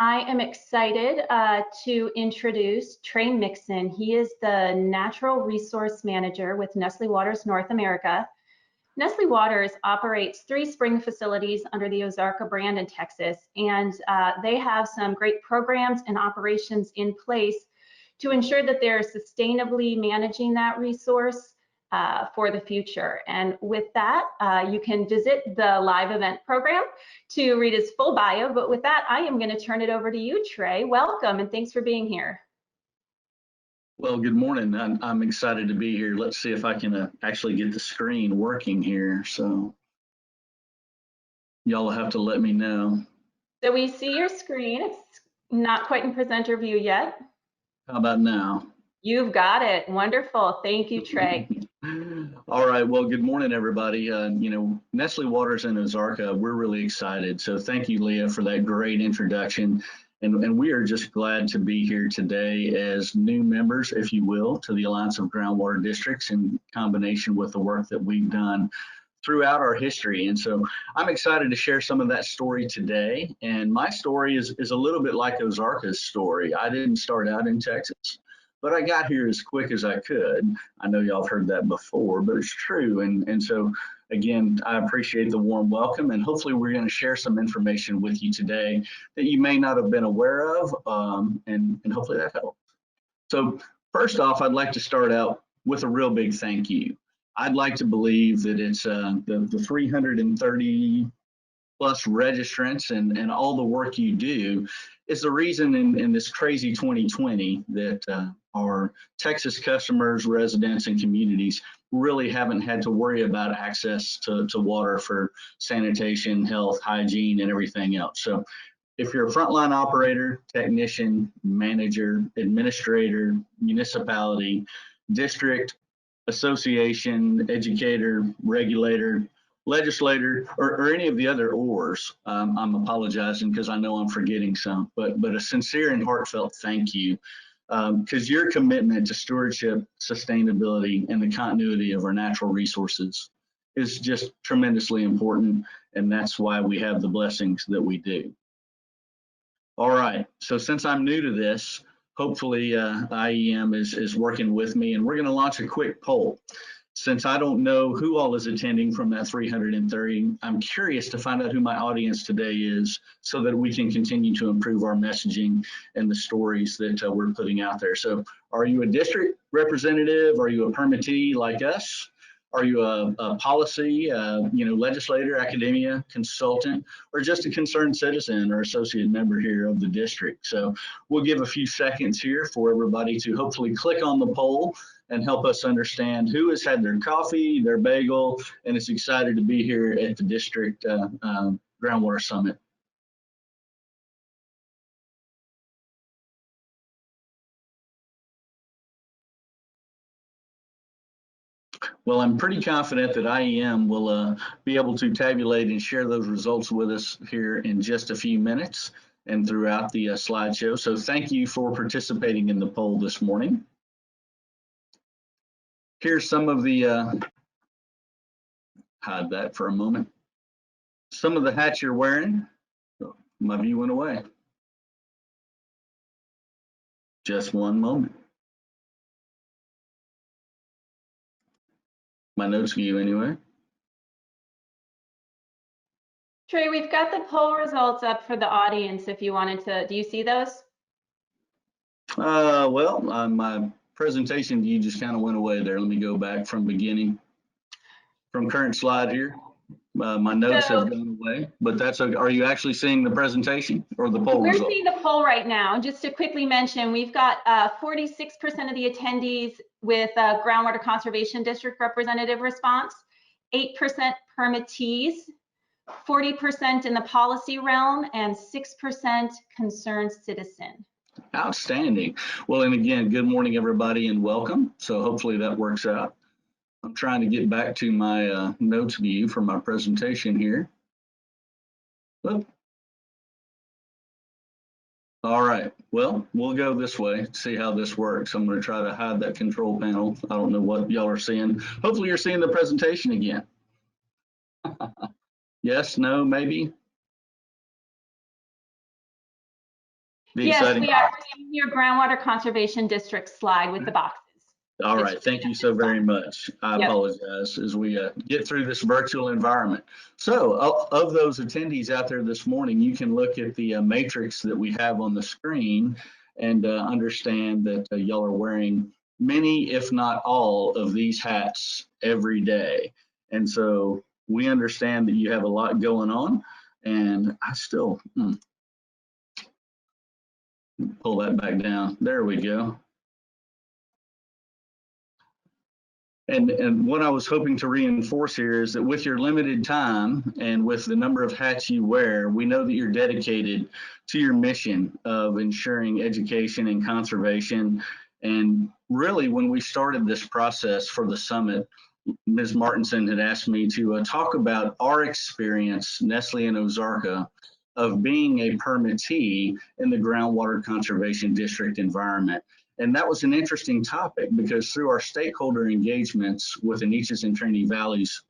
I am excited to introduce Trey Mixon. He is the Natural Resource Manager with Nestle Waters North America. Nestle Waters operates 3 spring facilities under the Ozarka brand in Texas, and they have some great programs and operations in place to ensure that they're sustainably managing that resource for the future. And with that, you can visit the live event program to read his full bio. But with that, I am going to turn it over to you, Trey. Welcome, and thanks for being here. Well, good morning. I'm excited to be here. Let's see if I can actually get the screen working here. So y'all will have to let me know. So we see your screen. It's not quite in presenter view yet. How about now? You've got it. Wonderful. Thank you, Trey. All right. Well, good morning, everybody. Nestle Waters and Ozarka, we're really excited. So thank you, Leah, for that great introduction. And we are just glad to be here today as new members, if you will, to the Alliance of Groundwater Districts in combination with the work that we've done throughout our history. And so I'm excited to share some of that story today. And my story is a little bit like Ozarka's story. I didn't start out in Texas, but I got here as quick as I could. I know y'all have heard that before, but it's true. And so, again, I appreciate the warm welcome, and hopefully we're going to share some information with you today that you may not have been aware of, and hopefully that helps. So first off, I'd like to start out with a real big thank you. I'd like to believe that it's the 330 plus registrants and all the work you do is the reason in this crazy 2020 that our Texas customers, residents, and communities really haven't had to worry about access to water for sanitation, health, hygiene, and everything else. So if you're a frontline operator, technician, manager, administrator, municipality, district, association, educator, regulator, legislator, or any of the other ORs, I'm apologizing because I know I'm forgetting some, but a sincere and heartfelt thank you, because your commitment to stewardship, sustainability, and the continuity of our natural resources is just tremendously important, and that's why we have the blessings that we do. All right, so since I'm new to this, hopefully IEM is working with me, and we're going to launch a quick poll. Since I don't know who all is attending from that 330, I'm curious to find out who my audience today is so that we can continue to improve our messaging and the stories that we're putting out there. So are you a district representative? Are you a permittee like us? Are you a policy, legislator, academia, consultant, or just a concerned citizen or associate member here of the district? So we'll give a few seconds here for everybody to hopefully click on the poll and help us understand who has had their coffee, their bagel, and is excited to be here at the district Groundwater Summit. Well, I'm pretty confident that IEM will be able to tabulate and share those results with us here in just a few minutes and throughout the slideshow. So thank you for participating in the poll this morning. Here's some of the, hide that for a moment. Some of the hats you're wearing. Oh, my view went away. Just one moment. My notes view anyway. Trey, we've got the poll results up for the audience if you wanted to. Do you see those? Well, my presentation view just kind of went away there. Let me go back from beginning. From current slide here. My notes have gone away, but that's okay. Are you actually seeing the presentation or the poll result? We're seeing the poll right now. Just to quickly mention, we've got 46% of the attendees with Groundwater Conservation District representative response, 8% permittees, 40% in the policy realm, and 6% concerned citizen. Outstanding. Well, and again, good morning, everybody, and welcome. So hopefully that works out. I'm trying to get back to my notes view for my presentation here. Oop. All right, well, we'll go this way, see how this works. I'm going to try to hide that control panel. I don't know what y'all are seeing. Hopefully you're seeing the presentation again. Yes, no, maybe? The Yes, exciting. we are. We're giving your groundwater conservation district slide with the boxes. All right, thank you so very much. I Yep. apologize as we get through this virtual environment. So of those attendees out there this morning, you can look at the matrix that we have on the screen and understand that y'all are wearing many, if not all, of these hats every day. And so we understand that you have a lot going on, and I still pull that back down. There we go. And what I was hoping to reinforce here is that with your limited time and with the number of hats you wear, we know that you're dedicated to your mission of ensuring education and conservation. And really, when we started this process for the summit, Ms. Martinson had asked me to talk about our experience, Nestle and Ozarka, of being a permittee in the Groundwater Conservation District environment. And that was an interesting topic because through our stakeholder engagements with the Neches and Trinity Valleys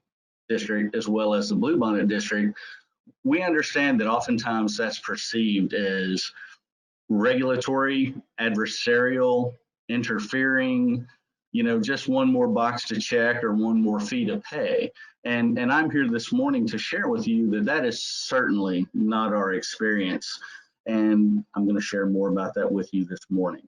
District, as well as the Bluebonnet District, we understand that oftentimes that's perceived as regulatory, adversarial, interfering, just one more box to check or one more fee to pay. And I'm here this morning to share with you that that is certainly not our experience. And I'm going to share more about that with you this morning.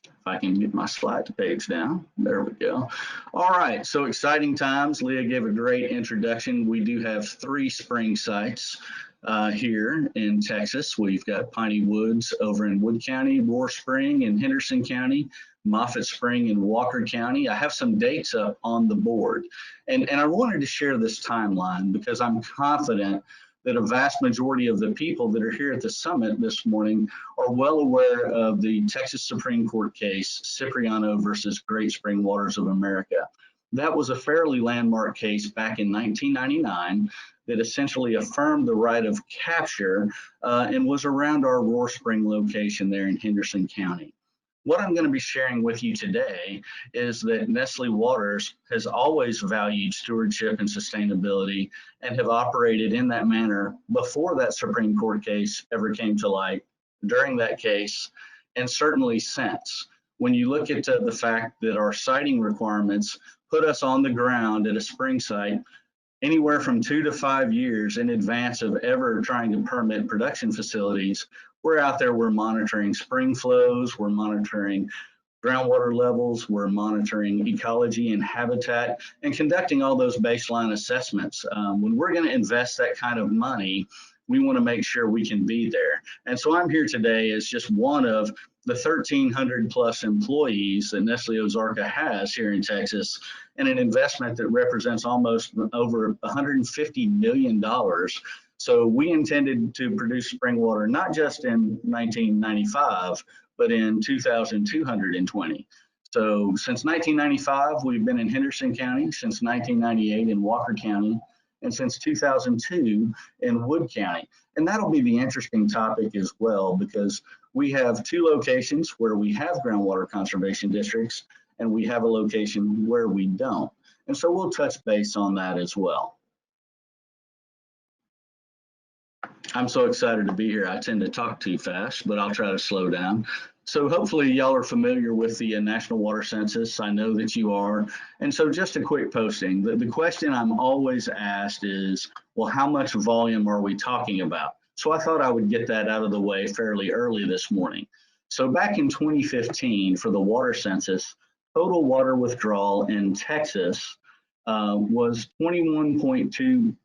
If I can get my slide page down. There we go. All right, so exciting times. Leah gave a great introduction. We do have 3 spring sites here in Texas. We've got Piney Woods over in Wood County, Roar Spring in Henderson County, Moffett Spring in Walker County. I have some dates up on the board. And I wanted to share this timeline because I'm confident that a vast majority of the people that are here at the summit this morning are well aware of the Texas Supreme Court case, Cipriano versus Great Spring Waters of America. That was a fairly landmark case back in 1999 that essentially affirmed the right of capture and was around our Roar Spring location there in Henderson County. What I'm going to be sharing with you today is that Nestle Waters has always valued stewardship and sustainability and have operated in that manner before that Supreme Court case ever came to light, during that case, and certainly since. When you look at the fact that our siting requirements put us on the ground at a spring site anywhere from 2 to 5 years in advance of ever trying to permit production facilities, we're out there, we're monitoring spring flows, we're monitoring groundwater levels, we're monitoring ecology and habitat, and conducting all those baseline assessments. When we're going to invest that kind of money, we want to make sure we can be there. And so I'm here today as just one of the 1,300 plus employees that Nestle Ozarka has here in Texas, and an investment that represents almost over $150 million. So we intended to produce spring water not just in 1995, but in 2220. So since 1995, we've been in Henderson County, since 1998 in Walker County, and since 2002 in Wood County. And that'll be the interesting topic as well, because we have 2 locations where we have groundwater conservation districts, and we have a location where we don't. And so we'll touch base on that as well. I'm so excited to be here. I tend to talk too fast, but I'll try to slow down. So hopefully y'all are familiar with the National Water Census. I know that you are. And so just a quick posting. The question I'm always asked is, well, how much volume are we talking about? So I thought I would get that out of the way fairly early this morning. So back in 2015 for the water census, total water withdrawal in Texas was 21.2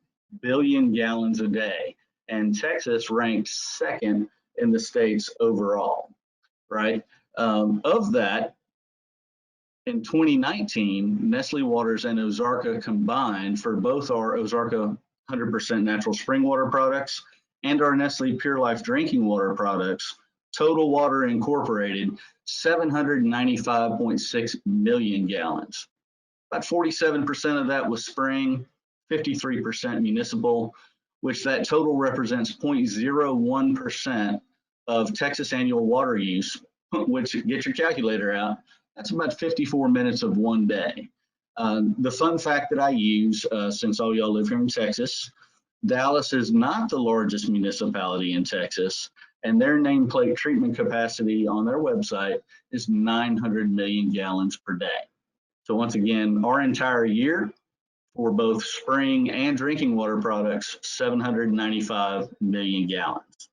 billion gallons a day. And Texas ranked 2nd in the states overall, right? Of that, in 2019, Nestle Waters and Ozarka combined for both our Ozarka 100% natural spring water products and our Nestle Pure Life drinking water products, total water incorporated 795.6 million gallons. About 47% of that was spring, 53% municipal, which that total represents 0.01% of Texas annual water use, which, get your calculator out, that's about 54 minutes of one day. The fun fact that I use, since all y'all live here in Texas, Dallas is not the largest municipality in Texas, and their nameplate treatment capacity on their website is 900 million gallons per day. So once again, our entire year for both spring and drinking water products, 795 million gallons.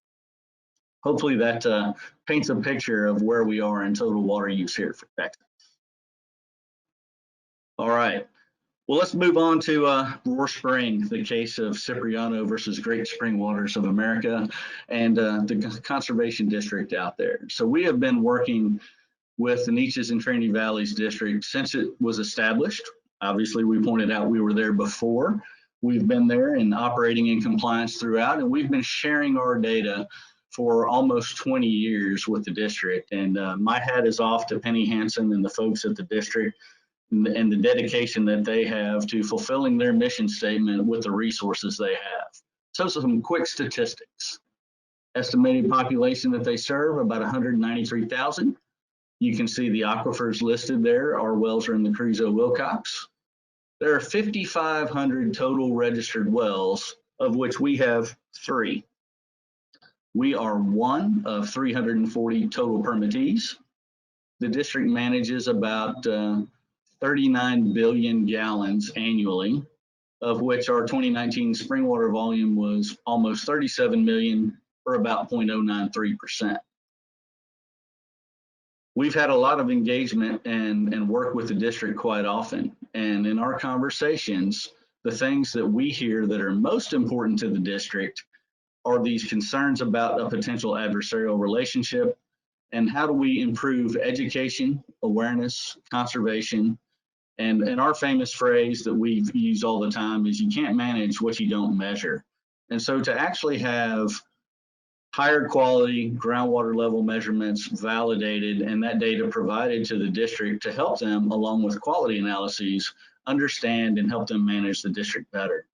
Hopefully that paints a picture of where we are in total water use here for Texas. All right. Well, let's move on to Roar Spring, the case of Cipriano versus Great Spring Waters of America and the conservation district out there. So we have been working with the Neches and Trinity Valleys district since it was established. Obviously, we pointed out we were there before. We've been there and operating in compliance throughout, and we've been sharing our data for almost 20 years with the district. And my hat is off to Penny Hansen and the folks at the district and the dedication that they have to fulfilling their mission statement with the resources they have. So some quick statistics. Estimated population that they serve, about 193,000. You can see the aquifers listed there. Our wells are in the Carrizo-Wilcox. There are 5,500 total registered wells, of which we have 3. We are one of 340 total permittees. The district manages about 39 billion gallons annually, of which our 2019 spring water volume was almost 37 million, or about 0.093%. We've had a lot of engagement and work with the district quite often. And in our conversations, the things that we hear that are most important to the district are these concerns about a potential adversarial relationship and how do we improve education, awareness, conservation, and our famous phrase that we use all the time is you can't manage what you don't measure. And so to actually have higher quality groundwater level measurements validated and that data provided to the district to help them, along with quality analyses, understand and help them manage the district better.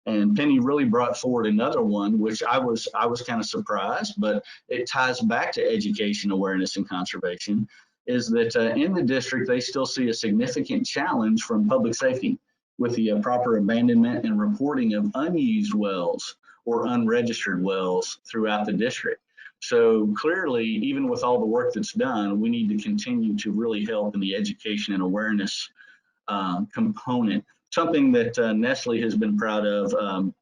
And Penny really brought forward another one, which I was kind of surprised, but it ties back to education, awareness, and conservation, is that in the district, they still see a significant challenge from public safety with the proper abandonment and reporting of unused wells or unregistered wells throughout the district. So clearly, even with all the work that's done, we need to continue to really help in the education and awareness component. Something that Nestle has been proud of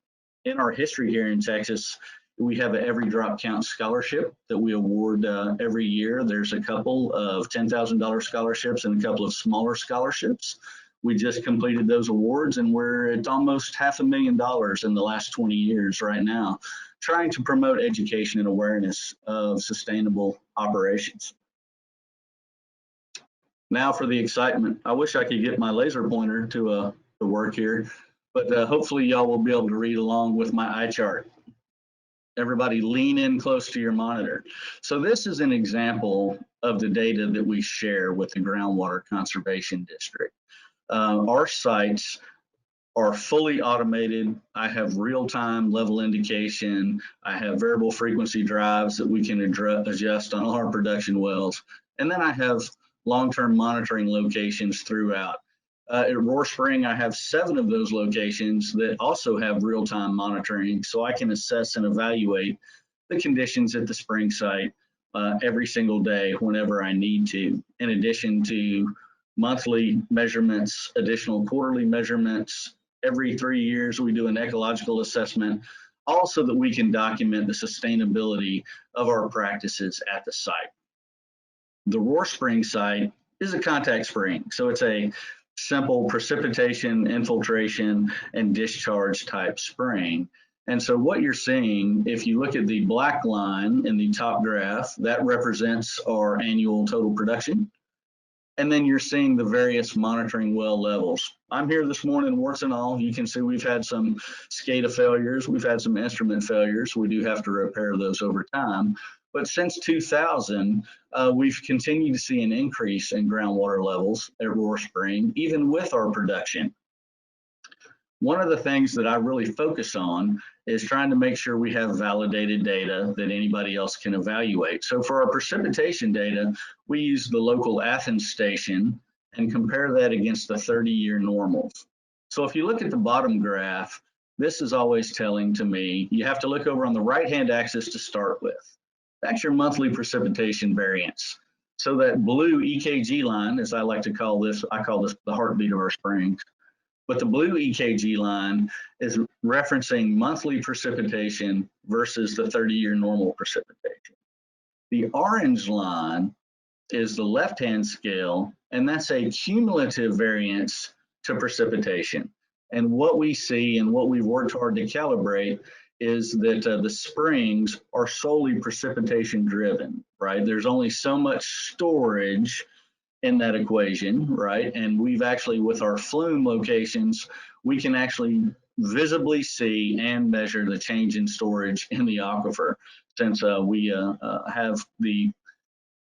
in our history here in Texas, we have an Every Drop Counts scholarship that we award every year. There's a couple of $10,000 scholarships and a couple of smaller scholarships. We just completed those awards and we're at almost $500,000 in the last 20 years right now, trying to promote education and awareness of sustainable operations. Now for the excitement. I wish I could get my laser pointer to work here, but hopefully y'all will be able to read along with my eye chart. Everybody lean in close to your monitor. So this is an example of the data that we share with the Groundwater Conservation District. Our sites are fully automated. I have real-time level indication. I have variable frequency drives that we can adjust on all our production wells. And then I have long-term monitoring locations throughout. At Roar Spring, I have 7 of those locations that also have real-time monitoring, so I can assess and evaluate the conditions at the spring site every single day whenever I need to, in addition to monthly measurements, additional quarterly measurements. Every 3 years, we do an ecological assessment, also that we can document the sustainability of our practices at the site. The Roar Spring site is a contact spring, so it's a simple precipitation, infiltration, and discharge type spring. And so what you're seeing, if you look at the black line in the top graph, that represents our annual total production. And then you're seeing the various monitoring well levels. I'm here this morning, warts and all. You can see we've had some SCADA failures. We've had some instrument failures. We do have to repair those over time. But since 2000, we've continued to see an increase in groundwater levels at Roar Spring, even with our production. One of the things that I really focus on is trying to make sure we have validated data that anybody else can evaluate. So for our precipitation data, we use the local Athens station and compare that against the 30-year normals. So if you look at the bottom graph, this is always telling to me. You have to look over on the right-hand axis to start with. That's your monthly precipitation variance. So that blue EKG line, as I like to call this, I call this the heartbeat of our springs. But the blue EKG line is referencing monthly precipitation versus the 30-year normal precipitation. The orange line is the left-hand scale, and that's a cumulative variance to precipitation. And what we see and what we've worked hard to calibrate is that the springs are solely precipitation driven, right? There's only so much storage in that equation, right? And we've actually, with our flume locations, we can actually visibly see and measure the change in storage in the aquifer, since we have the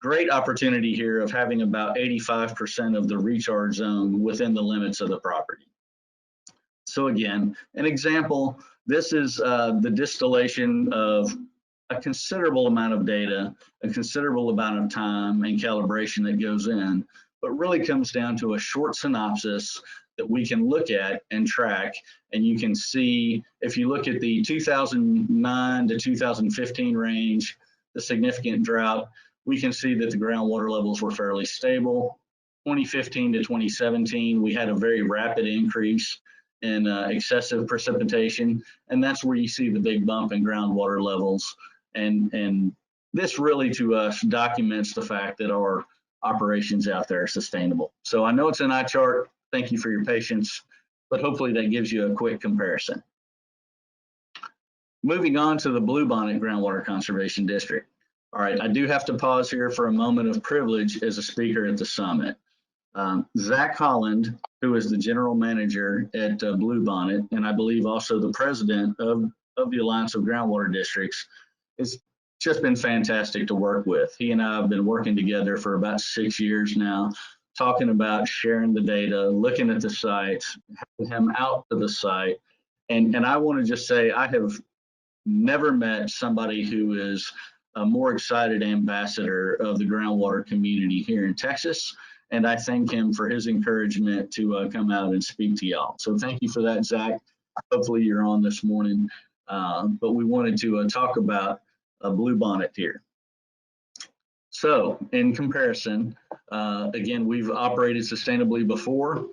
great opportunity here of having about 85% of the recharge zone within the limits of the property. So again, an example, this is the distillation of a considerable amount of data, a considerable amount of time and calibration that goes in, but really comes down to a short synopsis that we can look at and track. And you can see, if you look at the 2009 to 2015 range, the significant drought, we can see that the groundwater levels were fairly stable. 2015 to 2017, we had a very rapid increase in excessive precipitation, and that's where you see the big bump in groundwater levels. And this really, to us, documents the fact that our operations out there are sustainable. So I know it's an eye chart. Thank you for your patience, but hopefully that gives you a quick comparison. Moving on to the Bluebonnet Groundwater Conservation District. All right, I do have to pause here for a moment of privilege as a speaker at the summit. Zach Holland, who is the general manager at Bluebonnet, and I believe also the president of the Alliance of Groundwater Districts, it's just been fantastic to work with. He and I have been working together for about 6 years now, talking about sharing the data, looking at the sites, having him out to the site. And I want to just say, I have never met somebody who is a more excited ambassador of the groundwater community here in Texas. And I thank him for his encouragement to come out and speak to y'all. So thank you for that, Zach. Hopefully you're on this morning. But we wanted to talk about Bluebonnet here. So in comparison, again, we've operated sustainably before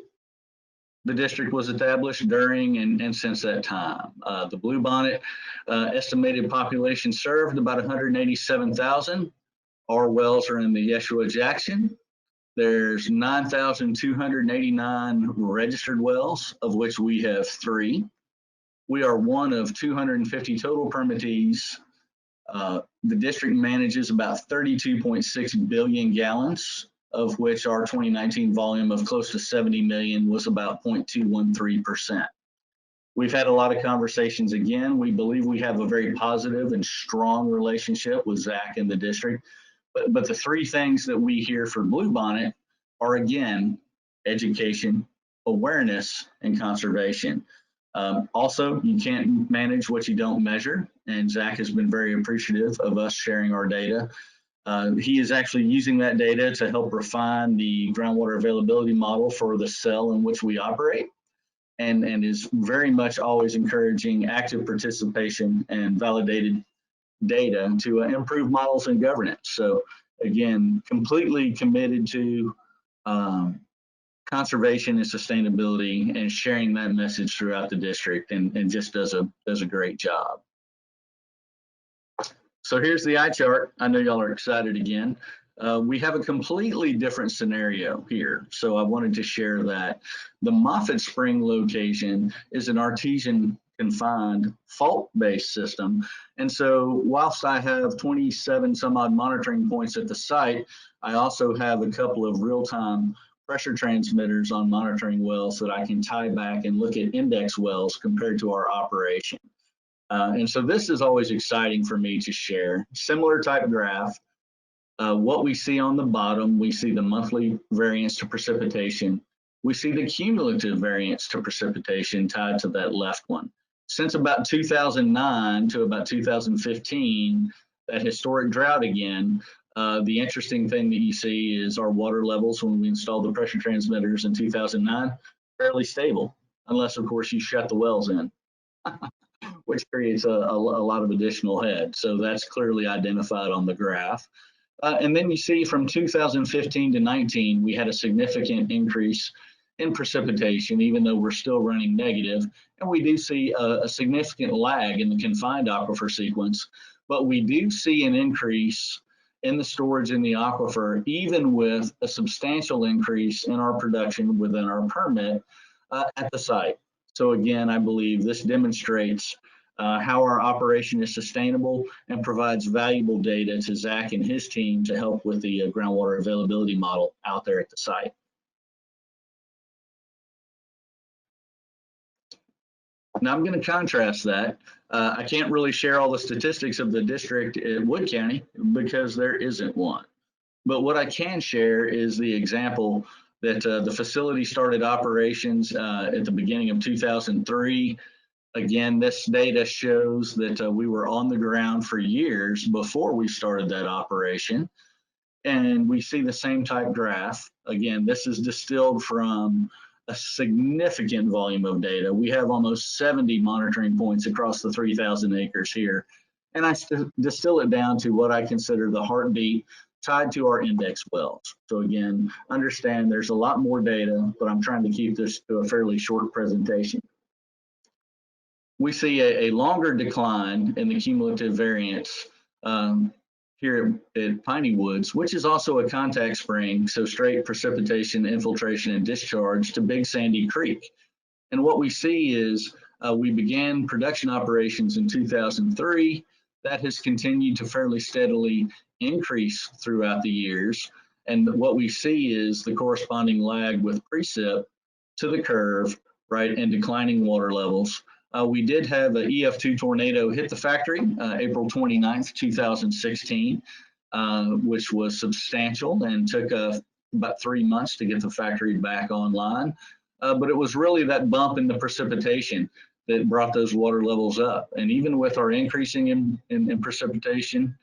the district was established, during, and since that time. The Bluebonnet estimated population served about 187,000. Our wells are in the Yeshua-Jackson. There's 9,289 registered wells, of which we have 3. We are one of 250 total permittees. The district manages about 32.6 billion gallons, of which our 2019 volume of close to 70 million was about 0.213%. We've had a lot of conversations. Again, we believe we have a very positive and strong relationship with Zach and the district. But the 3 things that we hear for Bluebonnet are, again, education, awareness, and conservation. Also, you can't manage what you don't measure, and Zach has been very appreciative of us sharing our data. He is actually using that data to help refine the groundwater availability model for the cell in which we operate, and is very much always encouraging active participation and validated data to improve models and governance. So again, completely committed to conservation and sustainability and sharing that message throughout the district, and just does a great job. So here's the eye chart. I know y'all are excited again. We have a completely different scenario here, so I wanted to share that. The Moffett Spring location is an artesian confined fault-based system. And so whilst I have 27 some odd monitoring points at the site, I also have a couple of real-time pressure transmitters on monitoring wells that I can tie back and look at index wells compared to our operation. And so this is always exciting for me to share. Similar type graph. What we see on the bottom, we see the monthly variance to precipitation. We see the cumulative variance to precipitation tied to that left one. Since about 2009 to about 2015, that historic drought again, the interesting thing that you see is our water levels when we installed the pressure transmitters in 2009, fairly stable, unless of course you shut the wells in. which creates a lot of additional head. So that's clearly identified on the graph. And then you see from 2015 to 19, we had a significant increase in precipitation, even though we're still running negative. And we do see a significant lag in the confined aquifer sequence, but we do see an increase in the storage in the aquifer, even with a substantial increase in our production within our permit at the site. So again, I believe this demonstrates how our operation is sustainable and provides valuable data to Zach and his team to help with the groundwater availability model out there at the site. Now I'm going to contrast that. I can't really share all the statistics of the district in Wood County because there isn't one. But what I can share is the example that the facility started operations at the beginning of 2003. Again, this data shows that we were on the ground for years before we started that operation. And we see the same type graph. Again, this is distilled from a significant volume of data. We have almost 70 monitoring points across the 3,000 acres here. And I distill it down to what I consider the heartbeat tied to our index wells. So again, understand there's a lot more data, but I'm trying to keep this to a fairly short presentation. We see a longer decline in the cumulative variance here at Piney Woods, which is also a contact spring, so straight precipitation, infiltration, and discharge to Big Sandy Creek. And what we see is we began production operations in 2003. That has continued to fairly steadily increase throughout the years. And what we see is the corresponding lag with precip to the curve, right, and declining water levels. We did have an EF2 tornado hit the factory April 29th, 2016, which was substantial and took about 3 months to get the factory back online. But it was really that bump in the precipitation that brought those water levels up. And even with our increasing in precipitation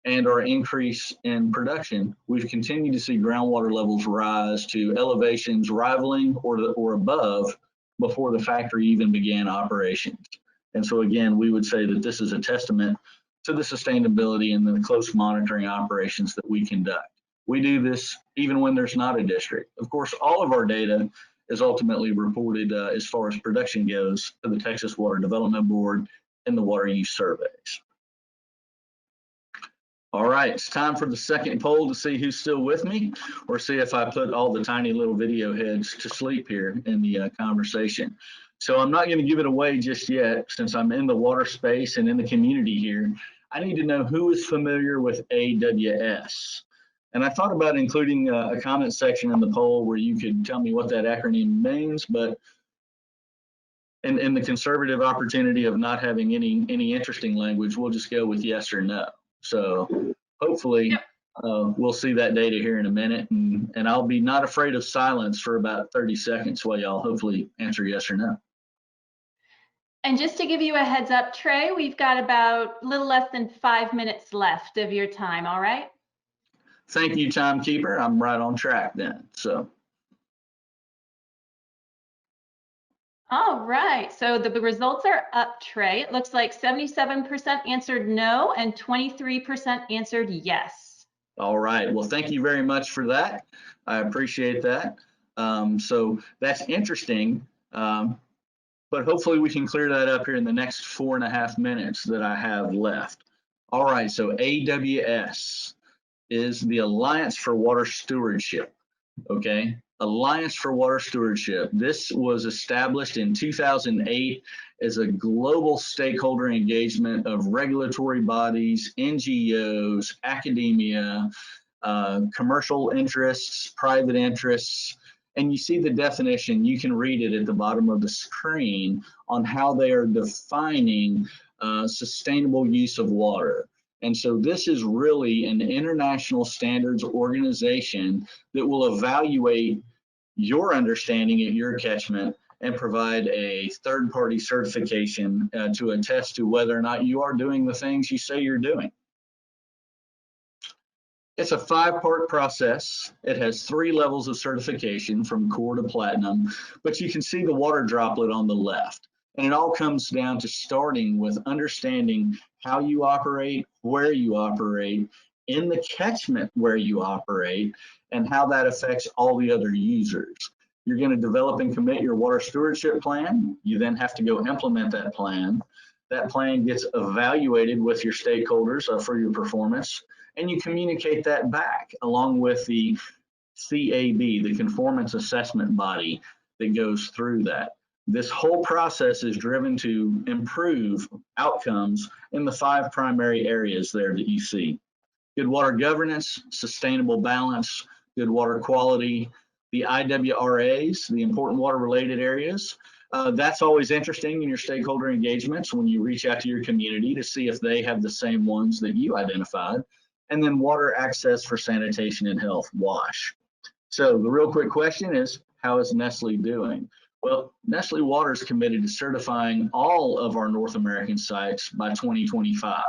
and our increase in production, we've continued to see groundwater levels rise to elevations rivaling or above before the factory even began operations. And so again, we would say that this is a testament to the sustainability and the close monitoring operations that we conduct. We do this even when there's not a district. Of course, all of our data is ultimately reported as far as production goes to the Texas Water Development Board and the water use surveys. All right, it's time for the second poll to see who's still with me, or see if I put all the tiny little video heads to sleep here in the conversation. So I'm not going to give it away just yet, since I'm in the water space and in the community here. I need to know who is familiar with AWS. And I thought about including a comment section in the poll where you could tell me what that acronym means, but in the conservative opportunity of not having any interesting language, we'll just go with yes or no. So hopefully we'll see that data here in a minute, and I'll be not afraid of silence for about 30 seconds while y'all hopefully answer yes or no. And just to give you a heads up, Trey, we've got about a little less than 5 minutes left of your time, all right? Thank you, timekeeper. I'm right on track then, so. All right, so the results are up, Trey. It looks like 77% answered no and 23% answered yes. All right, well, thank you very much for that. I appreciate that. So that's interesting, but hopefully we can clear that up here in the next 4.5 minutes that I have left. All right, so AWS is the Alliance for Water Stewardship, okay? Alliance for Water Stewardship. This was established in 2008 as a global stakeholder engagement of regulatory bodies, NGOs, academia, commercial interests, private interests. And you see the definition, you can read it at the bottom of the screen on how they are defining sustainable use of water. And so this is really an international standards organization that will evaluate your understanding at your catchment and provide a third-party certification to attest to whether or not you are doing the things you say you're doing. It's a 5-part process. It has 3 levels of certification from core to platinum, but you can see the water droplet on the left. And it all comes down to starting with understanding how you operate, where you operate, in the catchment where you operate, and how that affects all the other users. You're going to develop and commit your water stewardship plan. You then have to go implement that plan. That plan gets evaluated with your stakeholders for your performance, and you communicate that back along with the CAB, the conformance assessment body that goes through that. This whole process is driven to improve outcomes in the 5 primary areas there that you see. Good water governance, sustainable balance, good water quality, the IWRAs, the important water related areas. That's always interesting in your stakeholder engagements when you reach out to your community to see if they have the same ones that you identified. And then water access for sanitation and health, WASH. So the real quick question is, how is Nestle doing? Well, Nestle Water is committed to certifying all of our North American sites by 2025.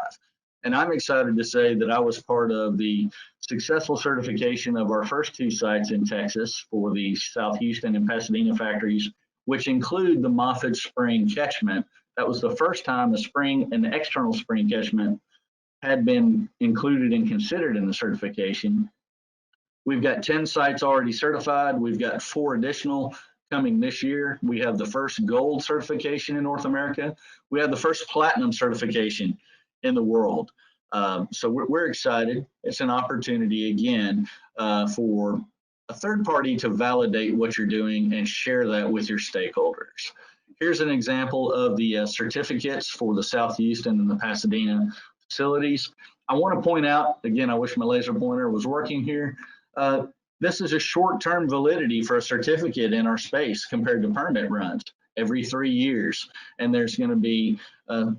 And I'm excited to say that I was part of the successful certification of our first 2 sites in Texas for the South Houston and Pasadena factories, which include the Moffett Spring catchment. That was the first time a spring, an external spring catchment, had been included and considered in the certification. We've got 10 sites already certified. We've got 4 additional coming this year. We have the first gold certification in North America. We have the first platinum certification in the world. So we're excited. It's an opportunity again for a third party to validate what you're doing and share that with your stakeholders. Here's an example of the certificates for the South Houston and the Pasadena facilities. I want to point out, again, I wish my laser pointer was working here. This is a short-term validity for a certificate in our space compared to permit runs every 3 years. And there's going to be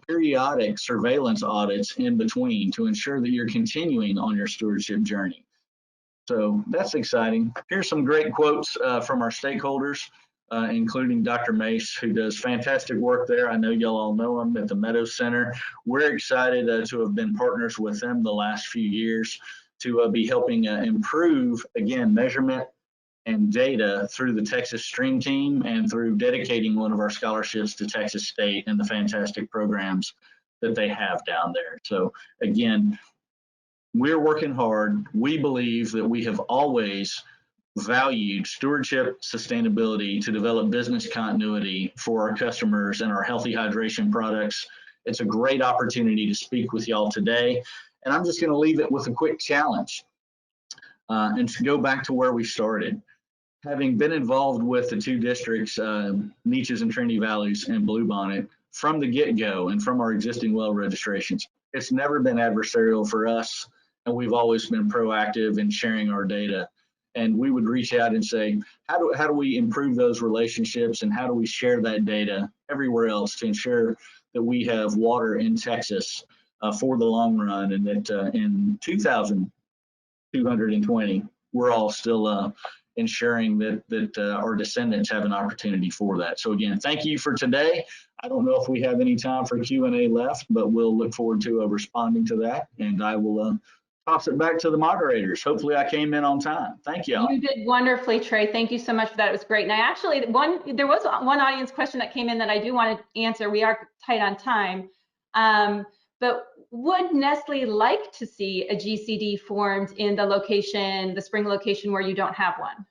periodic surveillance audits in between to ensure that you're continuing on your stewardship journey. So that's exciting. Here's some great quotes from our stakeholders, including Dr. Mace, who does fantastic work there. I know y'all all know him at the Meadows Center. We're excited to have been partners with them the last few years to be helping improve, again, measurement and data through the Texas Stream Team and through dedicating one of our scholarships to Texas State and the fantastic programs that they have down there. So again, we're working hard. We believe that we have always valued stewardship, sustainability to develop business continuity for our customers and our healthy hydration products. It's a great opportunity to speak with y'all today. And I'm just going to leave it with a quick challenge and to go back to where we started. Having been involved with the 2 districts, Neches and Trinity Valleys and Bluebonnet, from the get-go and from our existing well registrations, it's never been adversarial for us, and we've always been proactive in sharing our data. And we would reach out and say, how do we improve those relationships, and how do we share that data everywhere else to ensure that we have water in Texas for the long run, and that in 2220, we're all still ensuring that our descendants have an opportunity for that. So again, thank you for today. I don't know if we have any time for Q&A left, but we'll look forward to responding to that, and I will toss it back to the moderators. Hopefully I came in on time. Thank you. You did wonderfully, Trey. Thank you so much for that. It was great. And I actually, there was one audience question that came in that I do want to answer. We are tight on time. But would Nestle like to see a GCD formed in the location, the spring location where you don't have one?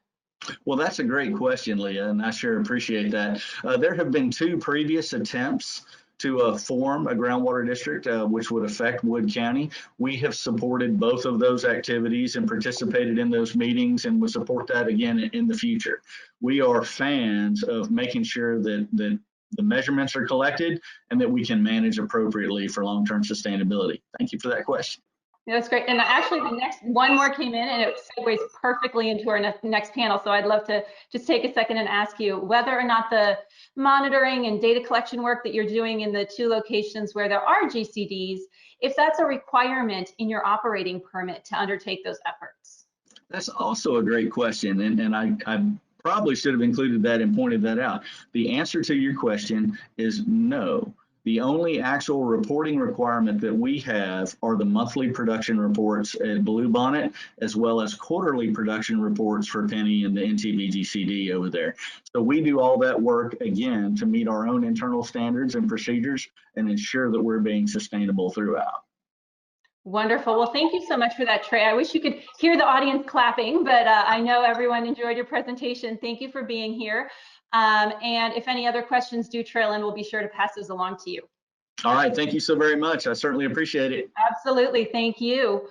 Well, that's a great question, Leah, and I sure appreciate that. There have been 2 previous attempts to form a groundwater district, which would affect Wood County. We have supported both of those activities and participated in those meetings, and will support that again in the future. We are fans of making sure that the measurements are collected and that we can manage appropriately for long-term sustainability. Thank you for that question. Yeah, that's great. And actually the next one more came in and it segues perfectly into our next panel. So I'd love to just take a second and ask you whether or not the monitoring and data collection work that you're doing in the 2 locations where there are GCDs, if that's a requirement in your operating permit to undertake those efforts. That's also a great question. And I probably should have included that and pointed that out. The answer to your question is no. The only actual reporting requirement that we have are the monthly production reports at Bluebonnet, as well as quarterly production reports for Penny and the NTBGCD over there. So we do all that work, again, to meet our own internal standards and procedures and ensure that we're being sustainable throughout. Wonderful. Well, thank you so much for that, Trey. I wish you could hear the audience clapping, but I know everyone enjoyed your presentation. Thank you for being here. And if any other questions do trail in, we'll be sure to pass those along to you. All right. Thank you so very much. I certainly appreciate it. Absolutely. Thank you.